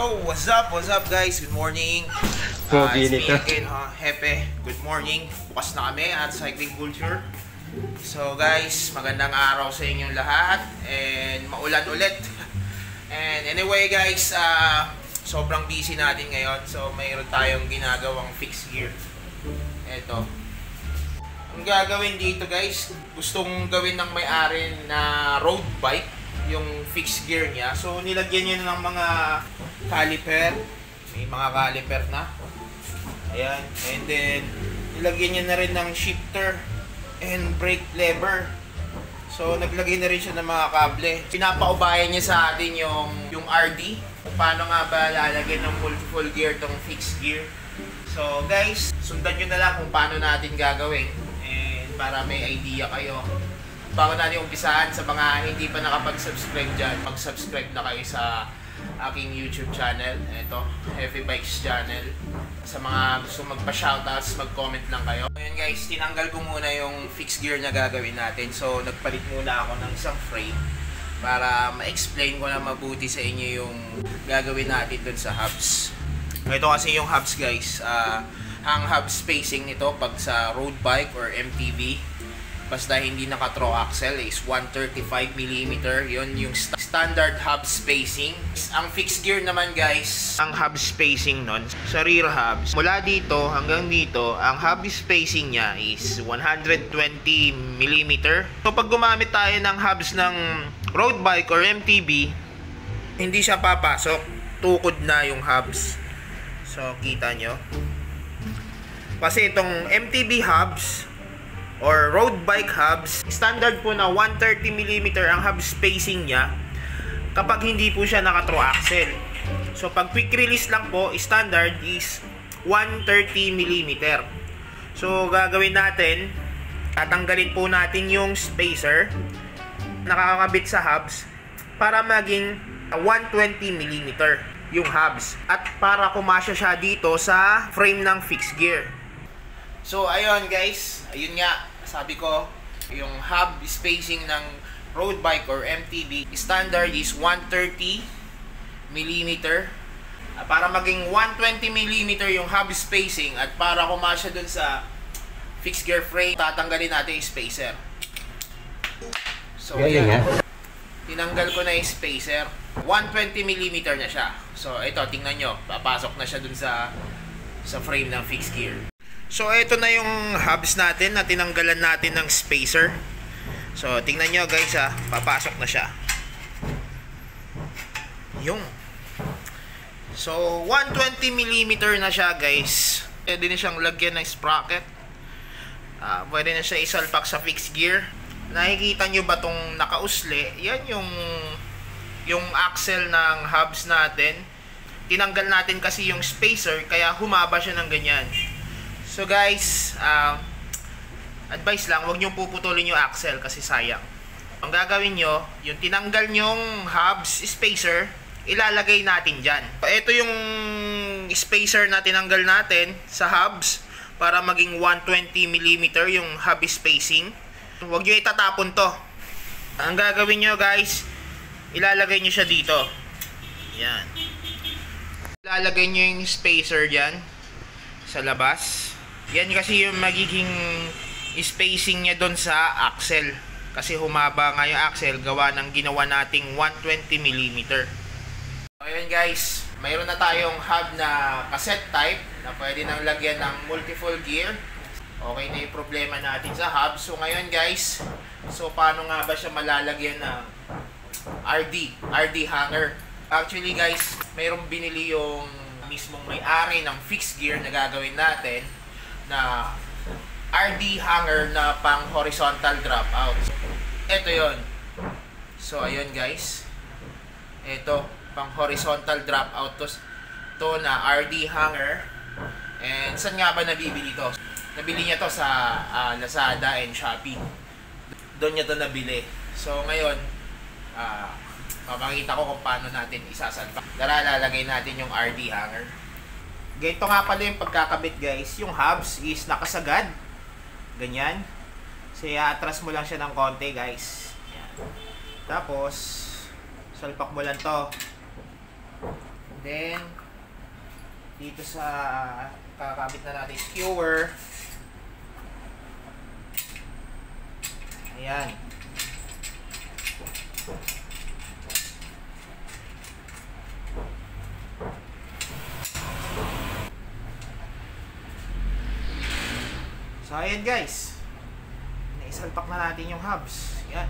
Yo, what's up guys? Good morning. It's me again, Hepe. Good morning. Bukas na kami at Cycling Culture. So guys, magandang araw sa inyong lahat and maulan ulit. And anyway guys, sobrang busy natin ngayon. So mayroon tayong ginagawang fixed gear. Ito. Ang gagawin dito guys, gustong gawin ng may-ari na road bike yung fixed gear niya. So nilagyan niya ng mga caliper. May mga caliper na. Ayan. And then nilagyan niya na rin ng shifter and brake lever. So naglagay na rin siya ng mga kable. Pinapaubayan niya sa atin yung RD. Paano nga ba lalagyan ng multiple gear tong fixed gear. So guys, sundan nyo na lang kung paano natin gagawin. And para may idea kayo. Bago natin umpisahan, sa mga hindi pa nakapag-subscribe dyan, mag-subscribe na kayo sa aking YouTube channel. Ito, Heavy Bikes channel. Sa mga gusto magpa-shoutouts, mag-comment lang kayo. Ngayon guys, tinanggal ko muna yung fixed gear na gagawin natin. So, nagpalit muna ako ng isang frame para ma-explain ko na mabuti sa inyo yung gagawin natin dun sa hubs. Ito kasi yung hubs guys. Ang hub spacing nito pag sa road bike or MTB, basta hindi naka-throw axle is 135mm. Yun yung standard hub spacing. Ang fixed gear naman guys, ang hub spacing nun sa rear hubs, mula dito hanggang dito, ang hub spacing niya is 120mm. So pag gumamit tayo ng hubs ng road bike or MTB, hindi siya papasok. Tukod na yung hubs. So kita nyo. Kasi itong MTB hubs or road bike hubs, standard po na 130mm ang hub spacing niya kapag hindi po siya naka-throw axle. So pag quick release lang po, standard is 130mm. So gagawin natin, tatanggalin po natin yung spacer nakakabit sa hubs para maging 120mm yung hubs at para kumasya siya dito sa frame ng fixed gear. So ayun guys, ayun nga, sabi ko, yung hub spacing ng road bike or MTB standard is 130mm. Para maging 120mm yung hub spacing at para kumasya dun sa fixed gear frame, tatanggalin natin yung spacer. So tinanggal ko na yung spacer. 120mm na siya. So ito, tingnan nyo, papasok na siya dun sa frame ng fixed gear. So ito na yung hubs natin na tinanggalan natin ng spacer. So tingnan nyo guys ha, papasok na siya. Yung. So 120mm na siya guys. Pwede na siyang lagyan ng sprocket. Pwede na siya isalpak sa fixed gear. Nakikita nyo ba tong nakausli? Yan yung axle ng hubs natin. Tinanggal natin kasi yung spacer kaya humaba siya ng ganyan. So guys, advice lang, huwag nyo puputulin yung axle kasi sayang. Ang gagawin nyo, yung tinanggal nyong hubs spacer, ilalagay natin dyan. Ito yung spacer na tinanggal natin sa hubs para maging 120mm yung hub spacing. Huwag nyo itatapon to. Ang gagawin nyo guys, ilalagay nyo siya dito. Yan. Ilalagay nyo yung spacer dyan sa labas. Yan kasi yung magiging spacing niya doon sa axle. Kasi humaba nga yung axle gawa ng ginawa nating 120mm. So ayun guys, mayroon na tayong hub na cassette type na pwede nang lagyan ng multiple gear. Okay na yung problema natin sa hub. So ngayon guys, so paano nga ba siya malalagyan ng RD hanger? Actually guys, mayroong binili yung mismong may-ari ng fixed gear na gagawin natin na RD hanger na pang horizontal drop out. Ito yon. So ayun guys, ito pang horizontal drop out to na RD hanger. And saan nga ba nabibili to? Nabili niya to sa Lazada and Shopee. Doon niya to nabili. So ngayon, papakita ko kung paano natin isasalpak. Tara, lalagay natin yung RD hanger. Ganito nga pala yung pagkakabit guys. Yung hubs is nakasagad. Ganyan. So atras mo lang siya ng konti guys. Yan. Tapos salpak mo lang to. then, dito sa kakabit na natin skewer. Ayan. So, ayan guys. Naisalpak na natin yung hubs. Ayan.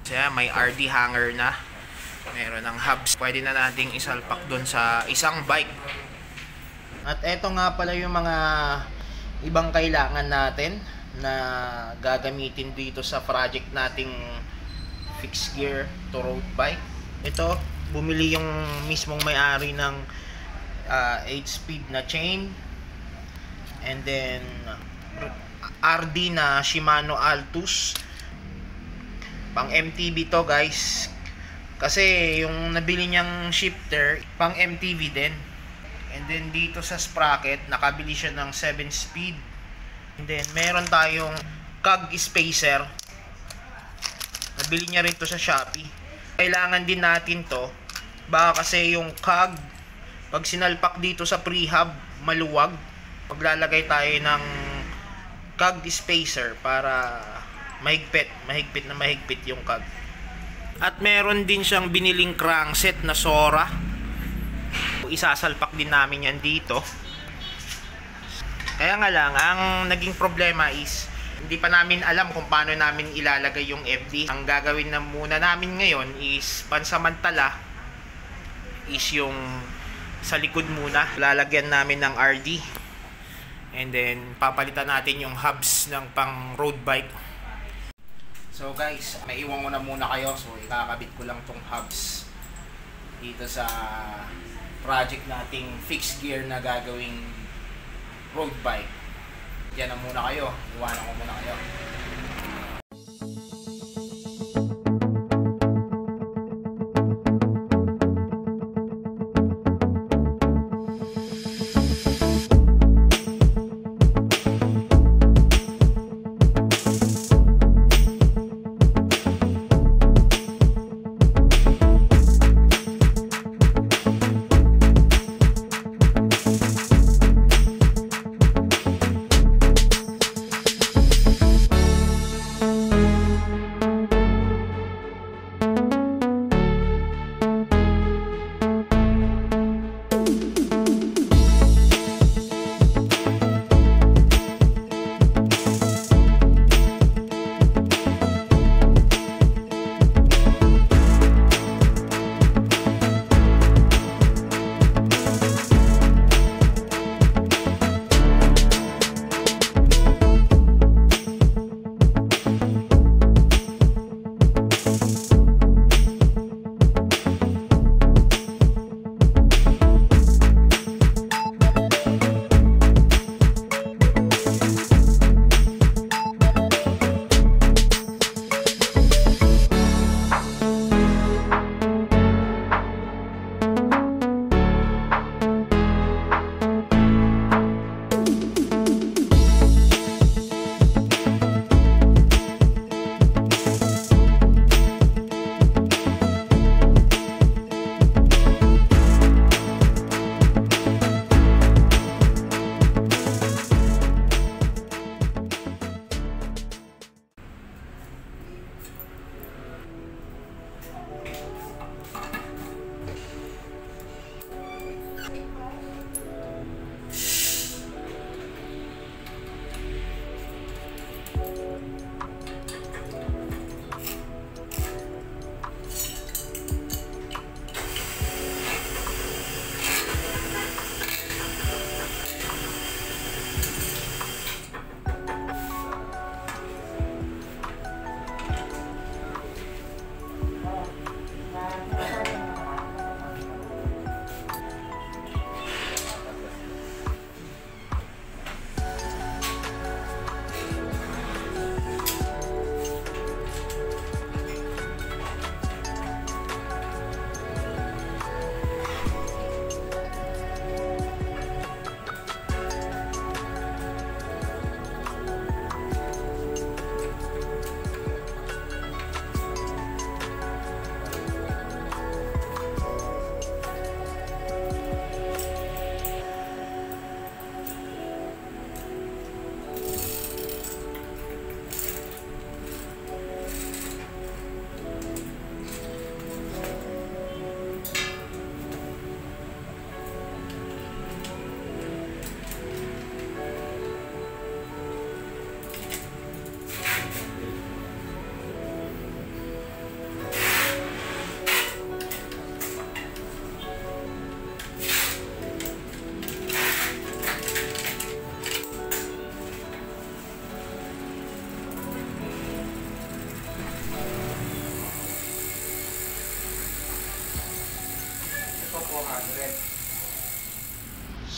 So, ayan, may RD hanger na. Meron ng hubs. Pwede na nating isalpak dun sa isang bike. At eto nga pala yung mga ibang kailangan natin na gagamitin dito sa project nating fixed gear to road bike. Ito, bumili yung mismong may-ari ng 8-speed na chain. And then RD na Shimano Altus. Pang MTB to guys. Kasi yung nabili niyang shifter, pang MTV din. And then dito sa sprocket, nakabili siya ng 7-speed. And then meron tayong cog spacer. Nabili niya rin to sa Shopee. Kailangan din natin to. Baka kasi yung cog, pag sinalpak dito sa prehab, maluwag. Maglalagay tayo ng cog spacer para mahigpit yung cog. At meron din siyang biniling crankset na Sora. Isasalpak din namin yan dito. Kaya nga lang, ang naging problema is hindi pa namin alam kung paano namin ilalagay yung FD. Ang gagawin na muna namin ngayon is pansamantala is yung sa likod muna. Lalagyan namin ng RD. And then papalitan natin yung hubs ng pang road bike. So guys, may iwan ko na muna kayo. So ikakabit ko lang tong hubs dito sa project nating fixed gear na gagawing road bike. Yan na muna kayo. Iwanan ko muna kayo.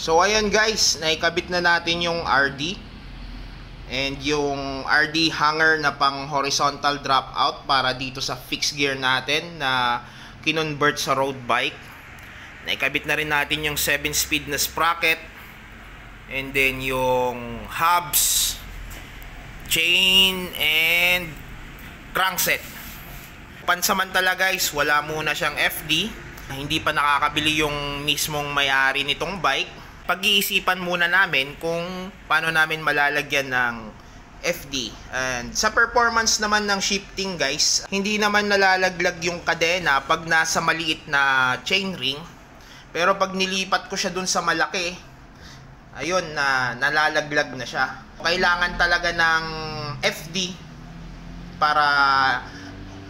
So ayan guys, naikabit na natin yung RD and yung RD hanger na pang horizontal drop out para dito sa fixed gear natin na kinonvert sa road bike. Naikabit na rin natin yung 7-speed na sprocket and then yung hubs, chain and crankset. Pansamantala guys, wala muna siyang FD. Hindi pa nakakabili yung mismong may-ari nitong bike. Pag-iisipan muna namin kung paano namin malalagyan ng FD. And sa performance naman ng shifting guys, hindi naman nalalaglag yung kadena pag nasa maliit na chainring. Pero pag nilipat ko siya dun sa malaki, ayun, nalalaglag na siya. Kailangan talaga ng FD para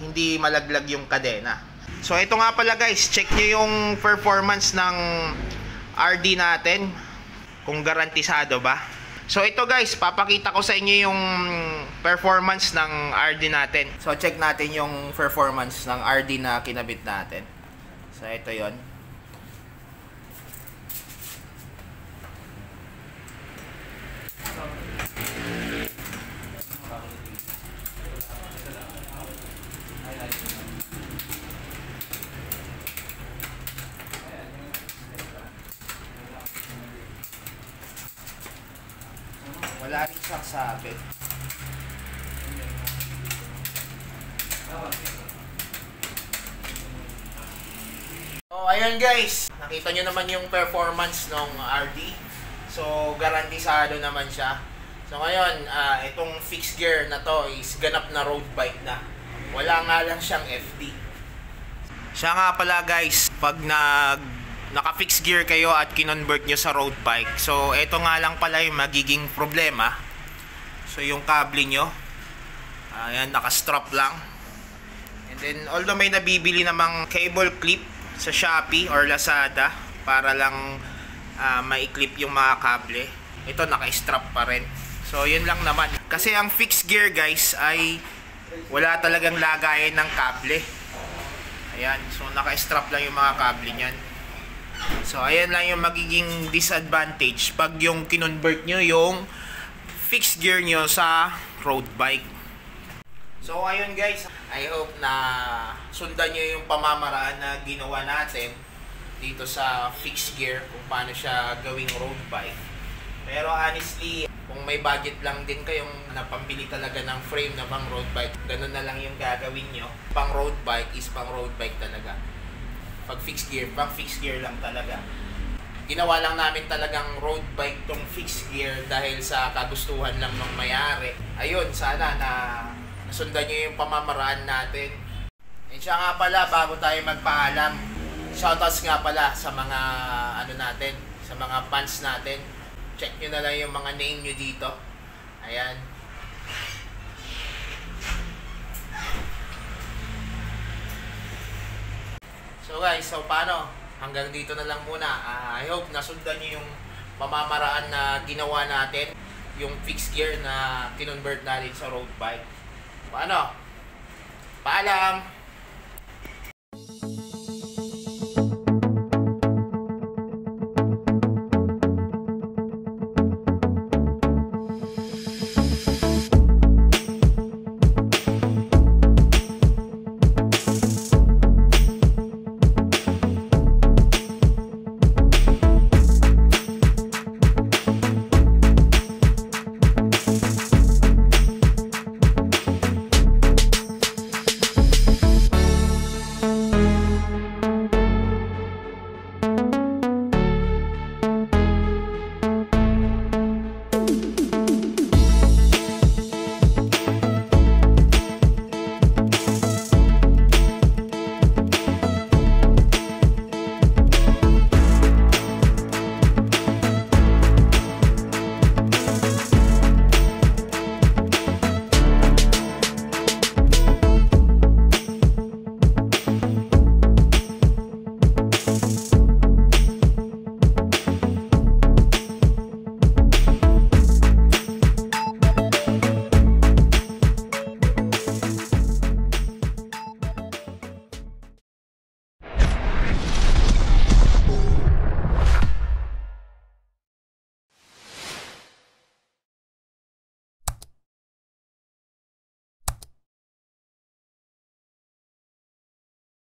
hindi malaglag yung kadena. So ito nga pala guys, check nyo yung performance ng RD natin kung garantisado ba. So ito guys, papakita ko sa inyo yung performance ng RD natin. So check natin yung performance ng RD na kinabit natin. So ito yon. Wala rin siyang sabit. So, ayan guys. Nakita nyo naman yung performance ng RD. So, garantisado naman siya. So, ngayon, itong fixed gear na to is ganap na road bike na. Wala nga lang siyang FD. Siya nga pala guys, pag naka-fix gear kayo at kinonvert nyo sa road bike. So, ito nga lang pala yung magiging problema. So, yung kable nyo, ayan, naka-strap lang. And then, although may nabibili namang cable clip sa Shopee or Lazada para lang ma-clip yung mga kable, ito naka-strap pa rin. So, yun lang naman. Kasi ang fixed gear guys ay wala talagang lagayan ng kable. Ayan, so naka-strap lang yung mga kable nyan. So, ayan lang yung magiging disadvantage pag yung kinonvert nyo yung fixed gear nyo sa road bike. So, ayun guys, I hope na sundan nyo yung pamamaraan na ginawa natin dito sa fixed gear kung paano siya gawing road bike. Pero honestly, kung may budget lang din kayong napambili talaga ng frame na pang road bike, ganun na lang yung gagawin nyo. Pang road bike is pang road bike talaga. Pag fixed gear, pang fixed gear lang talaga. Ginawa lang namin talagang road bike tong fixed gear dahil sa kagustuhan lang ng may-ari. Ayun, sana na nasundan nyo yung pamamaraan natin. And siya nga pala, bago tayo magpaalam, shoutouts nga pala sa mga ano natin, sa mga fans natin. Check nyo na lang yung mga name nyo dito. Ayan. So guys, so paano? Hanggang dito na lang muna. I hope nasundan nyo yung pamamaraan na ginawa natin. Yung fixed gear na kinonvert natin sa road bike. Paano? Paalam!